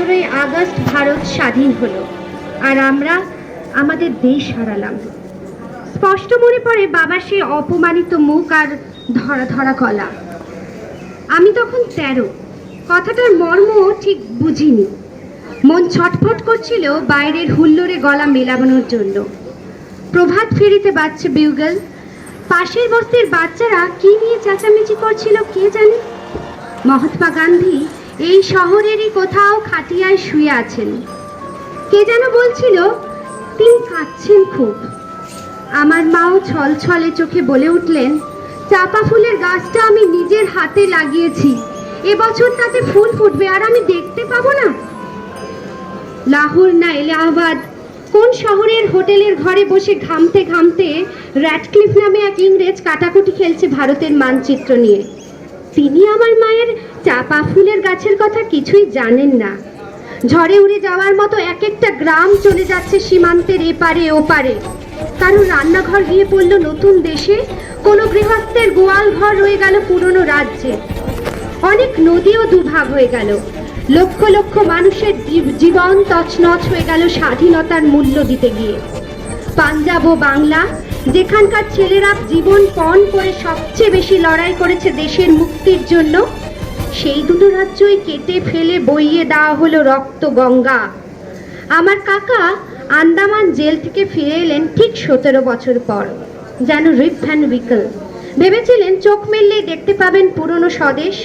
15ই August Bharat স্বাধীন হলো, আর আমরা আমাদের দেশ হারালাম। স্পষ্ট মনে পড়ে বাবার সেই অপমানিত মুখ আর ধরা ধরা গলা। আমি তখন 13, কথাটার মর্ম ঠিক বুঝিনি। মন ছটফট করছিল বাইরের হুল্লোড়ে গলা মেলানোর জন্য। প্রভাত ফেরিতে বাজছে বিউগল। পাশের বস্তির বাচ্চারা কি নিয়ে চেঁচামেচি করছিল কে জানে। মহাত্মা গান্ধী এই শহরেরই কোথাও খাটিয়ায় শুয়ে আছেন। কে যেন বলছিল তিনি কাঁদছেন খুব। আমার মাও ছলছলে চোখে বলে উঠলেন, চাপা ফুলের গাছটা আমি নিজের হাতে লাগিয়েছি, এবছর তাতে ফুল ফুটবে আর আমি দেখতে পাবো না। লাহোর না এলাহাবাদ, কোন শহরের হোটেলের ঘরে বসে ঘামতে ঘামতে র্যাডক্লিফ নামে এক ইংরেজ কাটাকুটি খেলছে ভারতের মানচিত্র নিয়ে। তিনি আমার মায়ের চাপা ফুলের গাছের কথা কিছুই জানেন না। ঝড়ে উড়ে যাওয়ার মতো এক একটা গ্রাম চলে যাচ্ছে সীমান্তের এপারে ওপারে। কারো রান্নাঘর গিয়ে পড়ল নতুন দেশে, কোনো গৃহস্থের গোয়াল ঘর রয়ে গেল পুরনো রাজ্যে। অনেক নদীও দুভাগ হয়ে গেল। লক্ষ লক্ষ মানুষের জীবন তছনছ হয়ে গেল স্বাধীনতার মূল্য দিতে গিয়ে। পাঞ্জাব ও বাংলা, যেখানকার ছেলেরা জীবন পণ করে সবচেয়ে বেশি লড়াই করেছে দেশের মুক্তির জন্য, সেই দুটো রাজ্যই কেটে ফেলে বইয়ে দেওয়া হলো রক্ত গঙ্গা। আমার কাকা আন্দামান জেল থেকে ফিরে এলেন ঠিক 17 বছর পর, যেন রিপ ভ্যান উইকল। ভেবেছিলেন চোখ মেললেই দেখতে পাবেন পুরনো স্বদেশ।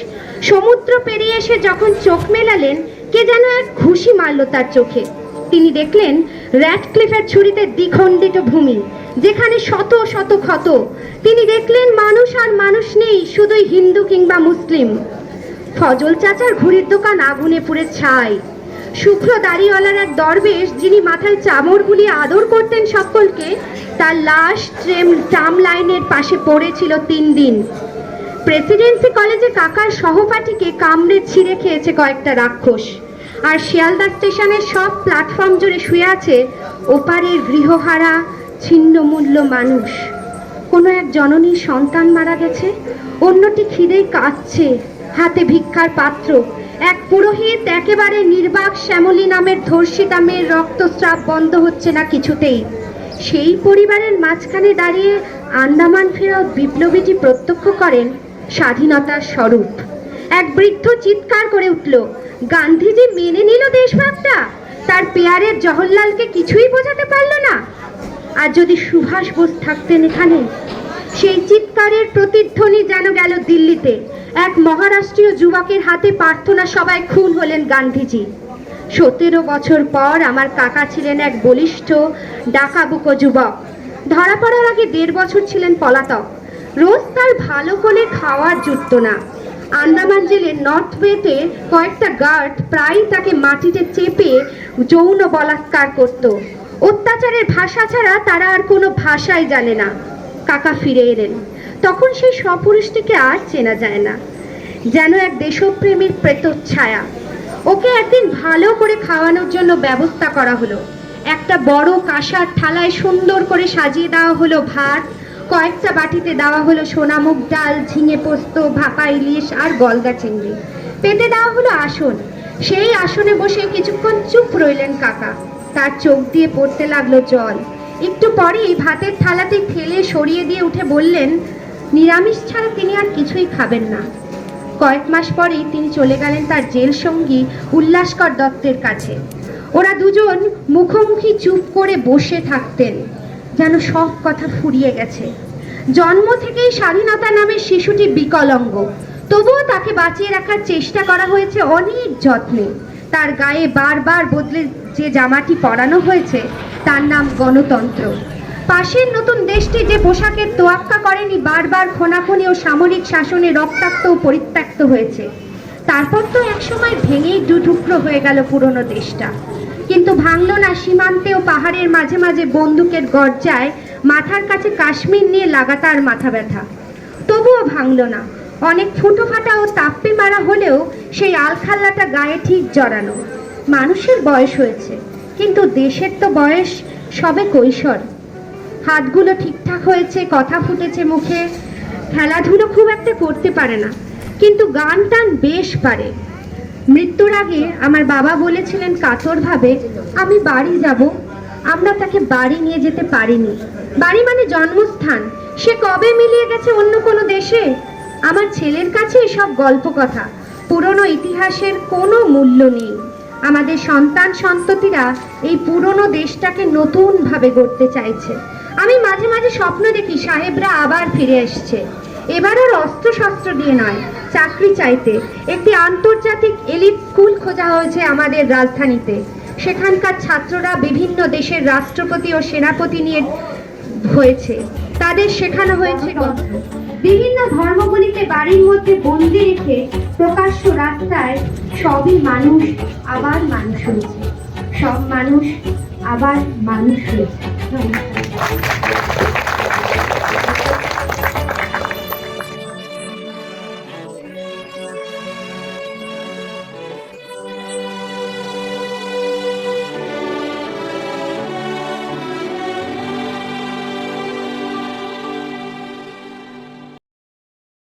সমুদ্র পেরিয়ে এসে যখন চোখ মেলালেন, কে যেন এক ঘুষি মারল তার চোখে। তিনি দেখলেন র্যাডক্লিফের ছুরিতে দ্বিখণ্ডিত ভূমি, যেখানে শত শত ক্ষত। তিনি দেখলেন মানুষ আর মানুষ নেই, শুধুই হিন্দু কিংবা মুসলিম। ফজল চাচার ঘুড়ির দোকান আগুনে পুড়ে ছাই। শুভ্র দাড়িওয়ালার এক দরবেশ, যিনি মাথায় চামড় বুলিয়ে আদর করতেন সকলকে, তার লাশ ট্রাম লাইনের পাশে পড়েছিল 3 দিন। প্রেসিডেন্সি কলেজে কাকার সহপাঠীকে কামড়ে ছিঁড়ে খেয়েছে কয়েকটা রাক্ষস। আর শিয়ালদা স্টেশনের সব প্ল্যাটফর্ম জুড়ে শুয়ে আছে ওপারের গৃহহারা ছিন্নমূল্য মানুষ। কোনো এক জননীর সন্তান মারা গেছে, অন্যটি খিদেই কাঁদছে, হাতে ভিক্ষার পাত্র। এক পুরোহিত একেবারে নির্বাক শ্যামলী নামের ধর্ষিতা মেয়ের রক্তস্রাব বন্ধ হচ্ছে না কিছুতেই। সেই পরিবারের মাঝখানে দাঁড়িয়ে আন্দামান ফেরত বিপ্লবীটি প্রত্যক্ষ করেন স্বাধীনতার স্বরূপ। এক বৃদ্ধ চিৎকার করে উঠল, গান্ধীজি মেনে নিল দেশভাগটা, তার পেয়ারের জওহরলালকে কিছুই বোঝাতে পারল না। আর যদি সুভাষ বোস থাকতেন এখানে। সেই চিৎকারের প্রতিধ্বনি যেন গেল দিল্লিতে। এক মহারাষ্ট্রীয় যুবকের হাতে প্রার্থনা সবাই খুন হলেন গান্ধীজি। 17 বছর পর আমার কাকা ছিলেন এক বলিষ্ঠ ডাকাবুকো যুবক। ধরা পড়ার আগে 1.5 বছর ছিলেন পলাতক। রোজ তার ভালো করে খাওয়ার জুটত না। আন্দামান জেলের নর্থ ওয়েতে কয়েকটা গার্ড প্রায়ই তাকে মাটিতে চেপে যৌন বলাৎকার করত। অত্যাচারের ভাষা ছাড়া তারা আর কোনো ভাষাই জানে না। কাকা ফিরে এলেন, তখন সেই স্বপুরুষটিকে আর চেনা যায় না, যেন এক দেশপ্রেমীর প্রেতচ্ছায়া। ওকে একদিন ভালো করে খাওয়ানোর জন্য ব্যবস্থা করা হলো। একটা বড় কাঁসার থালায় সুন্দর করে সাজিয়ে দেওয়া হলো ভাত, কয়েকটা বাটিতে দেওয়া হলো সোনামুগ ডাল, ঝিঙে পোস্ত, ভাপা ইলিশ আর গলদা চিংড়ি। পেতে দেওয়া হলো আসন। সেই আসনে বসে কিছুক্ষণ চুপ রইলেন কাকা। তার চোখ দিয়ে পড়তে লাগলো জল। একটু পরেই ভাতের থালাতে ফেলে সরিয়ে দিয়ে উঠে বললেন, নিরামিষ ছাড়া তিনি আর কিছুই খাবেন না। কয়েক মাস পরেই তিনি চলে গেলেন তার জেল সঙ্গী উল্লাসকর দত্তের কাছে। ওরা দুজন মুখোমুখি চুপ করে বসে থাকতেন, যেন সব কথা ফুরিয়ে গেছে। জন্ম থেকেই স্বাধীনতা নামের শিশুটি বিকলাঙ্গ, তবুও তাকে বাঁচিয়ে রাখার চেষ্টা করা হয়েছে অনেক যত্নে। তার গায়ে বারবার বদলে যে জামাটি পরানো হয়েছে তার নাম গণতন্ত্র। পাশের নতুন দেশটি যে পোশাকের তোয়াক্কা করেনি, বারবার খোনাখুনি ও সামরিক শাসনে রক্তাক্ত ও পরিত্যক্ত হয়েছে। তারপর তো একসময় ভেঙেই দুটুকরো হয়ে গেল পুরনো দেশটা। কিন্তু ভাঙল না সীমান্তে ও পাহাড়ের মাঝে মাঝে বন্দুকের গর্জায় মাথার কাছে কাশ্মীর নিয়ে লাগাতার মাথা ব্যথা। তবুও ভাঙল না। অনেক ফুটো ফাটা ও তাপ্পি মারা হলেও সেই আলখাল্লাটা গায়ে ঠিক জড়ানো। মানুষের বয়স হয়েছে, কিন্তু দেশের তো বয়স সবে কৈশোর। হাতগুলো ঠিকঠাক হয়েছে, কথা ফুটেছে মুখে। খেলাধুলো খুব একটা করতে পারে না, কিন্তু গান টান বেশ পারে। মৃত্যুর আগে আমার বাবা বলেছিলেন কাতরভাবে, আমি বাড়ি যাব। আমরা তাকে বাড়ি নিয়ে যেতে পারিনি। বাড়ি মানে জন্মস্থান, সে কবে মিলিয়ে গেছে অন্য কোনো দেশে। আমার ছেলের কাছে এসব গল্প কথা, পুরনো ইতিহাসের কোনো মূল্য নেই। আমাদের সন্তান সন্ততিরা এই পুরনো দেশটাকে নতুন ভাবে গড়তে চাইছে। আমি মাঝে মাঝে স্বপ্ন দেখি সাহেবরা আবার ফিরে এসছে, এবার আর অস্ত্র শস্ত্র দিয়ে নয়, চাকরি চাইতে। একটি আন্তর্জাতিক এলিট স্কুল খোঁজা হয়েছে আমাদের রাজধানীতে। সেখানকার ছাত্ররা বিভিন্ন দেশের রাষ্ট্রপতি ও সেনাপতি নিয়ে হয়েছে, তাদের শেখানো হয়েছে গল্প। বিভিন্ন ধর্মগুলিকে বাড়ির মধ্যে বন্দি রেখে প্রকাশ্য রাস্তায় সবই মানুষ আবার মানুষ হয়েছে, সব মানুষ আবার মানুষ হয়েছে। ধন্যবাদ।